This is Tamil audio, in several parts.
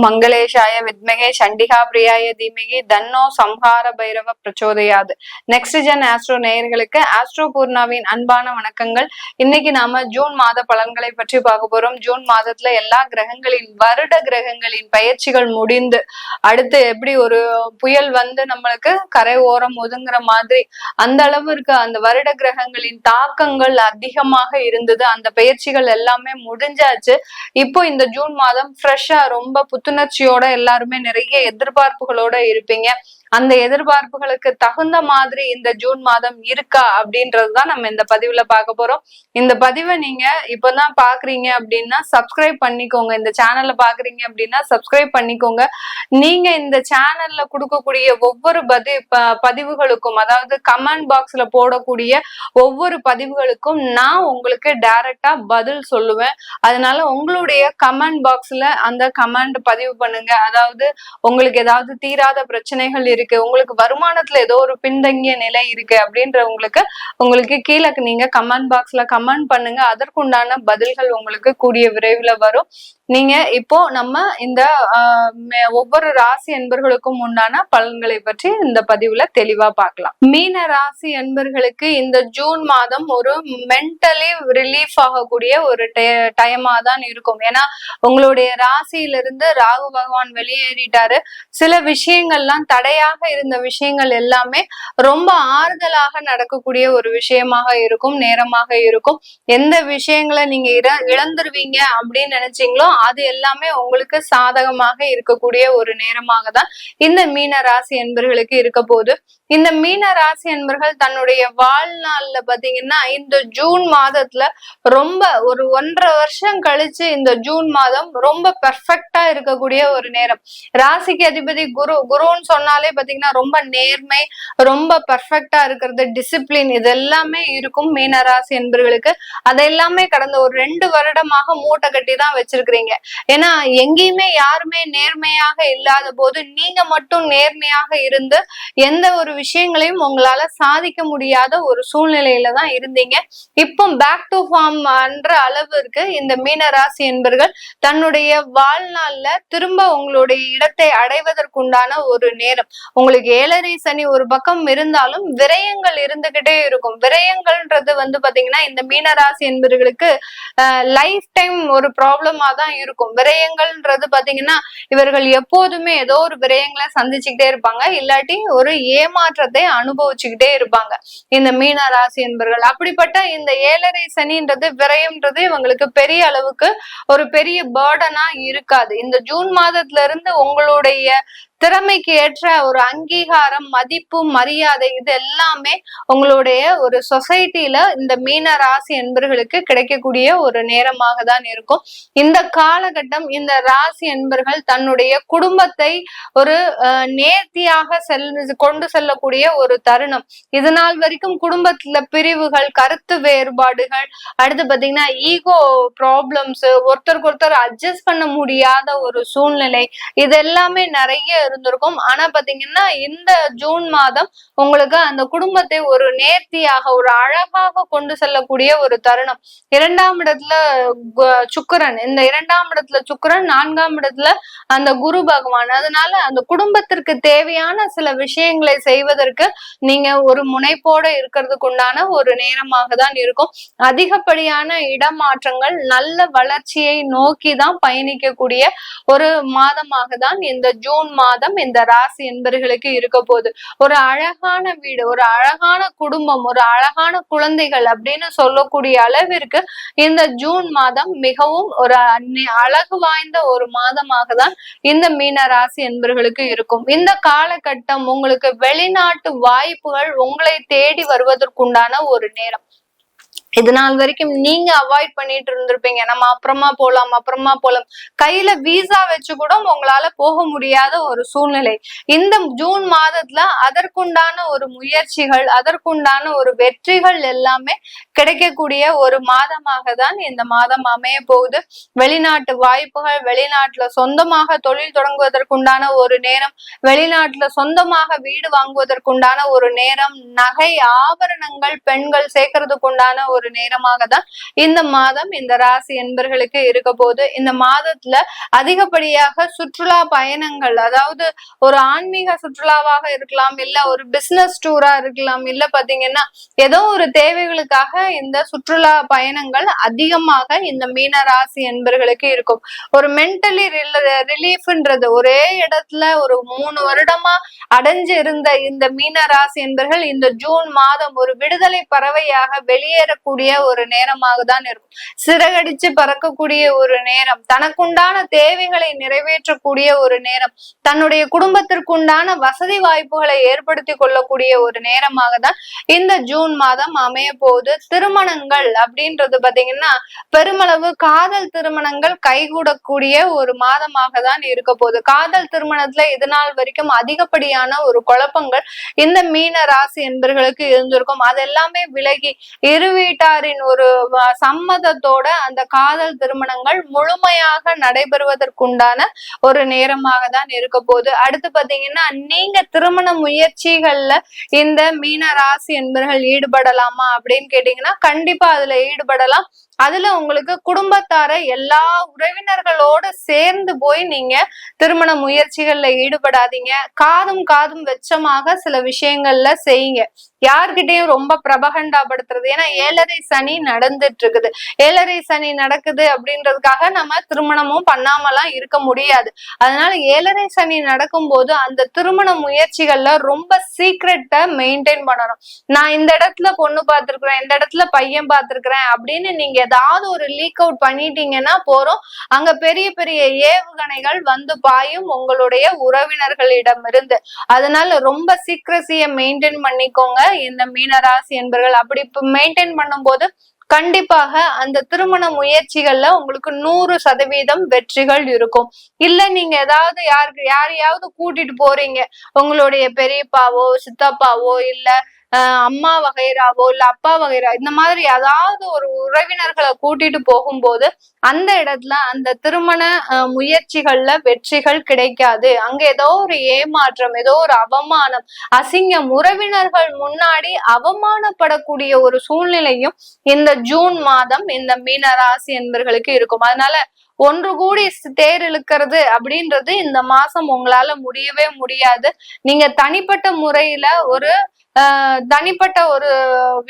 மங்களேஷாய வித்மகே சண்டிகா பிரியாய தீமகி தன்னோ சம்ஹார பைரவ பிரச்சோதயாது. நெக்ஸ்ட் ஜென் ஆஸ்ட்ரோ நேயர்களுக்கு ஆஸ்ட்ரோ பூர்ணாவின் அன்பான வணக்கங்கள். இன்னைக்கு நாம ஜூன் மாத பலன்களை பற்றி பார்க்க போறோம். ஜூன் மாதத்துல எல்லா கிரகங்களின் வருட கிரகங்களின் பயிற்சிகள் முடிந்து அடுத்து எப்படி ஒரு புயல் வந்து நம்மளுக்கு கரை ஓரம் ஒதுங்குற மாதிரி அந்த அளவிற்கு அந்த வருட கிரகங்களின் தாக்கங்கள் அதிகமாக இருந்தது. அந்த பயிற்சிகள் எல்லாமே முடிஞ்சாச்சு. இப்போ இந்த ஜூன் மாதம் ஃப்ரெஷ்ஷா ரொம்ப புத்துணர்ச்சியோட எல்லாருமே நிறைய எதிர்பார்ப்புகளோட இருப்பீங்க. அந்த எதிர்பார்ப்புகளுக்கு தகுந்த மாதிரி இந்த ஜூன் மாதம் இருக்கா அப்படின்றதுதான் நம்ம இந்த பதிவுல பார்க்க போறோம். இந்த பதிவை நீங்க இப்பதான் பாக்குறீங்க அப்படின்னா சப்ஸ்கிரைப் பண்ணிக்கோங்க. இந்த சேனல்ல பாக்குறீங்க அப்படின்னா சப்ஸ்கிரைப் பண்ணிக்கோங்க. நீங்க இந்த சேனல்ல கொடுக்கக்கூடிய ஒவ்வொரு பதிவுகளுக்கும், அதாவது கமெண்ட் பாக்ஸ்ல போடக்கூடிய ஒவ்வொரு பதிவுகளுக்கும் நான் உங்களுக்கு டைரக்டா பதில் சொல்லுவேன். அதனால உங்களுடைய கமெண்ட் பாக்ஸ்ல அந்த கமெண்ட் பதிவு பண்ணுங்க. அதாவது உங்களுக்கு ஏதாவது தீராத பிரச்சனைகள் இருக்கு, உங்களுக்கு வருமானத்துல ஏதோ ஒரு பின்தங்கிய நிலை இருக்கு உங்களுக்கு கீழே நீங்க கமெண்ட் பாக்ஸ்ல கமெண்ட் பண்ணுங்க. அதற்குண்டான பதில்கள் உங்களுக்கு கூடிய விரைவில் வரும். நீங்க இப்போ நம்ம இந்த ஒவ்வொரு ராசி அன்பர்களுக்கும் உண்டான பலன்களை பற்றி இந்த பதிவுல தெளிவா பார்க்கலாம். மீன ராசி அன்பர்களுக்கு இந்த ஜூன் மாதம் ஒரு மென்டலி ரிலீஃப் ஆகக்கூடிய ஒரு டைமா தான் இருக்கும். ஏன்னா உங்களுடைய ராசியிலிருந்து ராகு பகவான் வெளியேறிட்டாரு. சில விஷயங்கள்லாம் தடையாக இருந்த விஷயங்கள் எல்லாமே ரொம்ப ஆறுதலாக நடக்கக்கூடிய ஒரு விஷயமாக இருக்கும், நேரமாக இருக்கும். எந்த விஷயங்களை நீங்க இழந்துருவீங்க அப்படின்னு நினைச்சீங்களோ அது எல்லாமே உங்களுக்கு சாதகமாக இருக்கக்கூடிய ஒரு நேரமாக தான் இந்த மீன ராசி என்பர்களுக்கு இருக்க போகுது. இந்த மீன ராசி என்பர்கள் தன்னுடைய வாழ்நாள்ல பாத்தீங்கன்னா இந்த ஜூன் மாதத்துல ரொம்ப ஒரு 1.5 வருஷம் கழிச்சு இந்த ஜூன் மாதம் ரொம்ப பெர்ஃபெக்டா இருக்கக்கூடிய ஒரு நேரம். ராசிக்கு அதிபதி குருன்னு சொன்னாலே பாத்தீங்கன்னா ரொம்ப நேர்மை, ரொம்ப பெர்ஃபெக்டா இருக்கிறது, டிசிப்ளின், இது எல்லாமே இருக்கும் மீன ராசி என்பர்களுக்கு. அதெல்லாமே கடந்த ஒரு 2 வருடமாக மூட்டை கட்டி தான் வச்சிருக்கிறீங்க. ஏன்னா எங்கேயுமே யாருமே நேர்மையாக இல்லாத போது நீங்க மட்டும் நேர்மையாக இருந்து எந்த ஒரு விஷயங்களையும் உங்களால சாதிக்க முடியாத ஒரு சூழ்நிலையில தான் இருந்தீங்க. இப்போ பேக் டு ஃபார்ம் என்ற அளவிற்கு இந்த மீனராசி என்பர்கள் தன்னுடைய வாழ்நாள்ல திரும்ப உங்களுடைய இடத்தை அடைவதற்குண்டான ஒரு நேரம். உங்களுக்கு 7.5 சனி ஒரு பக்கம் இருந்தாலும் விரயங்கள் இருந்துகிட்டே இருக்கும். விரயங்கள்ன்றது வந்து பாத்தீங்கன்னா இந்த மீனராசி என்பர்களுக்கு லைஃப் டைம் ஒரு ப்ராப்ளமா தான் இருக்கும். விரயங்கள்ன்றது பாத்தீங்கன்னா இவர்கள் எப்போதுமே ஏதோ ஒரு விரயங்களை சந்திச்சுக்கிட்டே இருப்பாங்க, இல்லாட்டி ஒரு ஏமாற்றத்தை அனுபவிச்சுக்கிட்டே இருப்பாங்க இந்த மீன ராசி என்பர்கள். அப்படிப்பட்ட இந்த 7.5 சனின்றது விரயம்ன்றது இவங்களுக்கு பெரிய அளவுக்கு ஒரு பெரிய பர்டனா இருக்காது. இந்த ஜூன் மாதத்துல இருந்து உங்களுடைய திறமைக்கு ஏற்ற ஒரு அங்கீகாரம், மதிப்பு, மரியாதை இது எல்லாமே உங்களுடைய ஒரு சொசைட்டில இந்த மீன ராசி என்பர்களுக்கு கிடைக்கக்கூடிய ஒரு நேரமாக தான் இருக்கும். இந்த காலகட்டம் இந்த ராசி என்பர்கள் தன்னுடைய குடும்பத்தை ஒரு நேர்த்தியாக கொண்டு செல்லக்கூடிய ஒரு தருணம். இது நாள் வரைக்கும் குடும்பத்துல பிரிவுகள், கருத்து வேறுபாடுகள், அடுத்து பாத்தீங்கன்னா ஈகோ ப்ராப்ளம்ஸ், ஒருத்தருக்கு ஒருத்தர் அட்ஜஸ்ட் பண்ண முடியாத ஒரு சூழ்நிலை, இது எல்லாமே நிறைய இருந்திருக்கும். ஆனா பாத்தீங்கன்னா இந்த ஜூன் மாதம் உங்களுக்கு அந்த குடும்பத்தை ஒரு நேர்த்தியாக ஒரு அழகாக கொண்டு செல்லக்கூடிய ஒரு தருணம். 2ஆம் இடத்துல சுக்கிரன், இந்த 2ஆம் இடத்துல சுக்கிரன், 4ஆம் இடத்துல அந்த குரு பகவான். அதனால அந்த குடும்பத்திற்கு தேவையான சில விஷயங்களை செய்வதற்கு நீங்க ஒரு முனைப்போட இருக்கிறதுக்கு உண்டான ஒரு நேரமாக தான் இருக்கும். அதிகப்படியான இடமாற்றங்கள், நல்ல வளர்ச்சியை நோக்கி தான் பயணிக்கக்கூடிய ஒரு மாதமாக தான் இந்த ஜூன் மாதம் இந்த ராசி என்பர்களுக்கு இருக்க போகுது. ஒரு அழகான வீடு, ஒரு அழகான குடும்பம், ஒரு அழகான குழந்தைகள் அப்படின்னு சொல்லக்கூடிய அளவிற்கு இந்த ஜூன் மாதம் மிகவும் ஒரு அழகு வாய்ந்த ஒரு மாதமாக தான் இந்த மீன ராசி என்பர்களுக்கு இருக்கும். இந்த காலகட்டம் உங்களுக்கு வெளிநாட்டு வாய்ப்புகள் உங்களை தேடி வருவதற்குண்டான ஒரு நேரம். இது நாள் வரைக்கும் நீங்க அவாய்ட் பண்ணிட்டு இருந்திருப்பீங்க, நம்ம அப்புறமா போலாம், கையில வீசா வச்சு கூட உங்களால போக முடியாத ஒரு சூழ்நிலை. இந்த ஜூன் மாதத்துல அதற்குண்டான ஒரு முயற்சிகள், அதற்குண்டான ஒரு வெற்றிகள் எல்லாமே கிடைக்கக்கூடிய ஒரு மாதமாக தான் இந்த மாதம் அமைய போகுது. வெளிநாட்டு வாய்ப்புகள், வெளிநாட்டுல சொந்தமாக தொழில் தொடங்குவதற்குண்டான ஒரு நேரம், வெளிநாட்டுல சொந்தமாக வீடு வாங்குவதற்குண்டான ஒரு நேரம், நகை ஆபரணங்கள் பெண்கள் சேர்க்கறதுக்குண்டான ஒரு ஒரு நேரமாக தான் இந்த மாதம் இந்த ராசி என்பர்களுக்கு இருக்க போது. இந்த மாதத்துல அதிகப்படியாக சுற்றுலா பயணங்கள், அதாவது ஒரு ஆன்மீக சுற்றுலாவாக இருக்கலாம், இல்ல ஒரு பிசினஸ் டூரா இருக்கலாம், இல்ல பாத்தீங்கன்னா ஏதோ ஒரு தேவைகளுக்காக இந்த சுற்றுலா பயணங்கள் அதிகமாக இந்த மீன ராசி என்பர்களுக்கு இருக்கும். ஒரு மென்டலி ரிலீஃப்ன்றது ஒரே இடத்துல ஒரு 3 வருடமா அடைஞ்சு இருந்த இந்த மீன ராசி என்பர்கள் இந்த ஜூன் மாதம் ஒரு விடுதலை பறவையாக வெளியேறக்கூடிய ஒரு நேரமாக தான் இருக்கும். சிறகடிச்சு பறக்கக்கூடிய ஒரு நேரம், தனக்குண்டான தேவைகளை நிறைவேற்றக்கூடிய ஒரு நேரம், தன்னுடைய குடும்பத்திற்குண்டான வசதி வாய்ப்புகளை ஏற்படுத்தி கொள்ளக்கூடிய ஒரு நேரமாக தான் இந்த ஜூன் மாதம் அமைய போகுது. திருமணங்கள் அப்படின்றது பாத்தீங்கன்னா பெருமளவு காதல் திருமணங்கள் கைகூடக்கூடிய ஒரு மாதமாக தான் இருக்க போகுது. காதல் திருமணத்துல இது நாள் வரைக்கும் அதிகப்படியான ஒரு குழப்பங்கள் இந்த மீன ராசி என்பர்களுக்கு இருந்திருக்கும். அதெல்லாமே விலகி இரு வீட்டாரின் ஒரு சம்மதத்தோட அந்த காதல் திருமணங்கள் முழுமையாக நடைபெறுவதற்குண்டான ஒரு நேரமாக தான் இருக்க போகுது. அடுத்து பாத்தீங்கன்னா நீங்க திருமண முயற்சிகள்ல இந்த மீன ராசி என்பர்கள் ஈடுபடலாமா அப்படின்னு கேட்டீங்கன்னா கண்டிப்பா அதுல ஈடுபடலாம். அதுல உங்களுக்கு குடும்பத்தார எல்லா உறவினர்களோட சேர்ந்து போய் நீங்க திருமண முயற்சிகள்ல ஈடுபடாதீங்க. காதும் வெச்சமாக சில விஷயங்கள்ல செய்யுங்க. யார்கிட்டையும் ரொம்ப பிரபகண்டாப்படுத்துறது, ஏன்னா 7.5 சனி நடந்துட்டு இருக்குது. 7.5 சனி நடக்குது அப்படின்றதுக்காக நம்ம திருமணமும் பண்ணாமலாம் இருக்க முடியாது. அதனால 7.5 சனி நடக்கும் போது அந்த திருமண முயற்சிகள்ல ரொம்ப சீக்ரெட்டை மெயின்டைன் பண்ணணும். நான் இந்த இடத்துல பொண்ணு பார்த்திருக்கிறேன், இந்த இடத்துல பையன் பார்த்திருக்கிறேன் அப்படின்னு நீங்க ஏதாவது ஒரு லீக் அவுட் பண்ணிட்டீங்கன்னா போறோம், அங்க பெரிய பெரிய ஏவுகணைகள் வந்து பாயும் உங்களுடைய உறவினர்களிடம் இருந்து. அதனால ரொம்ப சீக்ரசிய மெயின்டைன் பண்ணிக்கோங்க இந்த மீனராசி என்பர்கள். அப்படி மெயின்டைன் பண்ணும் போது கண்டிப்பாக அந்த திருமண முயற்சிகள்ல உங்களுக்கு 100% வெற்றிகள் இருக்கும். இல்ல நீங்க ஏதாவது யாரையாவது கூட்டிட்டு போறீங்க, உங்களுடைய பெரியப்பாவோ சித்தப்பாவோ இல்ல அம்மா வகைராவோ இல்ல அப்பா வகைரா, இந்த மாதிரி ஏதாவது ஒரு உறவினர்களை கூட்டிட்டு போகும்போது அந்த இடத்துல அந்த திருமண முயற்சிகள்ல வெற்றிகள் கிடைக்காது. அங்க ஏதோ ஒரு ஏமாற்றம், ஏதோ ஒரு அவமானம், அசிங்கம், உறவினர்கள் முன்னாடி அவமானப்படக்கூடிய ஒரு சூழ்நிலையும் இந்த ஜூன் மாதம் இந்த மீன ராசி என்பர்களுக்கு இருக்கும். அதனால ஒன்று கூடி தேர் இழுக்கிறது அப்படின்றது இந்த மாசம் உங்களால முடியவே முடியாது. நீங்க தனிப்பட்ட முறையில ஒரு தனிப்பட்ட ஒரு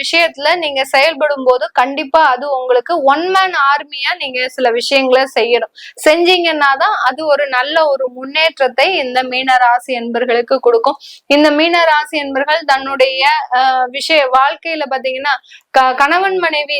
விஷயத்துல நீங்க செயல்படும் போது கண்டிப்பா அது உங்களுக்கு 1 மேன் ஆர்மியா நீங்க சில விஷயங்களை செய்யணும். செஞ்சீங்கன்னா தான் அது ஒரு நல்ல ஒரு முன்னேற்றத்தை இந்த மீன ராசி என்பர்களுக்கு கொடுக்கும். இந்த மீன ராசி என்பர்கள் தன்னுடைய வாழ்க்கையில பாத்தீங்கன்னா கணவன் மனைவி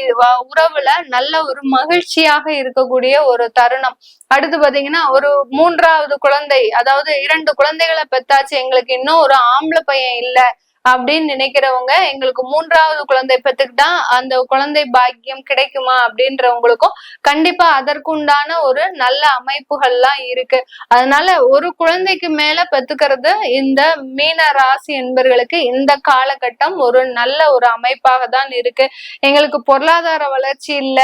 உறவுல நல்ல ஒரு மகிழ்ச்சியாக இருக்கக்கூடிய ஒரு தருணம். அடுத்து பாத்தீங்கன்னா ஒரு 3வது குழந்தை, அதாவது 2 குழந்தைகளை பெத்தாச்சு, எங்களுக்கு இன்னும் ஒரு ஆம்பளை பையன் இல்ல அப்படின்னு நினைக்கிறவங்க எங்களுக்கு 3வது குழந்தை பெற்றுக்கிட்டா அந்த குழந்தை பாக்கியம் கிடைக்குமா அப்படின்றவங்களுக்கும் கண்டிப்பா அதற்குண்டான ஒரு நல்ல அமைப்புகள்லாம் இருக்கு. அதனால ஒரு குழந்தைக்கு மேல பெத்துக்கிறது இந்த மீன ராசி என்பர்களுக்கு இந்த காலகட்டம் ஒரு நல்ல ஒரு அமைப்பாக தான் இருக்கு. எங்களுக்கு பொருளாதார வளர்ச்சி இல்ல,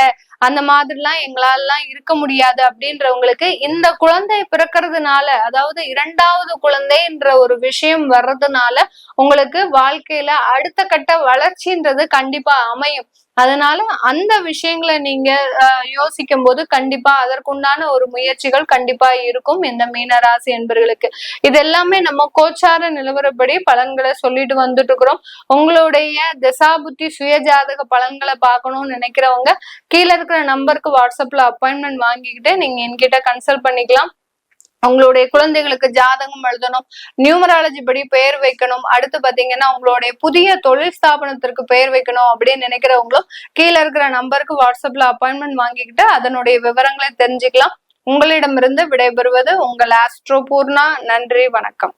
அந்த மாதிரிலாம் எங்களாலாம் இருக்க முடியாது அப்படின்றவங்களுக்கு இந்த குழந்தை பிறக்கிறதுனால, அதாவது 2வது குழந்தைன்ற ஒரு விஷயம் வர்றதுனால உங்களுக்கு வாழ்க்கையில அடுத்த கட்ட வளர்ச்சின்றது கண்டிப்பா அமையும். அதனால அந்த விஷயங்களை நீங்க யோசிக்கும் போது கண்டிப்பா அதற்குண்டான ஒரு முயற்சிகள் கண்டிப்பா இருக்கும் இந்த மீனராசி என்பர்களுக்கு. இது எல்லாமே நம்ம கோச்சார நிலவரப்படி பலன்களை சொல்லிட்டு வந்துட்டு இருக்கிறோம். உங்களுடைய தசாபுத்தி சுயஜாதக பலன்களை பார்க்கணும்னு நினைக்கிறவங்க கீழே இருக்கிற நம்பருக்கு வாட்ஸ்அப்ல அப்பாயின்மெண்ட் வாங்கிக்கிட்டு நீங்க என்கிட்ட கன்சல்ட் பண்ணிக்கலாம். உங்களுடைய குழந்தைகளுக்கு ஜாதகம் எழுதணும், நியூமராலஜி படி பெயர் வைக்கணும், அடுத்து பாத்தீங்கன்னா உங்களுடைய புதிய தொழில் ஸ்தாபனத்திற்கு பெயர் வைக்கணும் அப்படின்னு நினைக்கிறவங்களும் கீழே இருக்கிற நம்பருக்கு வாட்ஸ்அப்ல அப்பாயின்மெண்ட் வாங்கிக்கிட்டு அதனுடைய விவரங்களை தெரிஞ்சுக்கலாம். உங்களிடமிருந்து விடைபெறுவது உங்கள் ஆஸ்ட்ரோ பூர்ணா. நன்றி, வணக்கம்.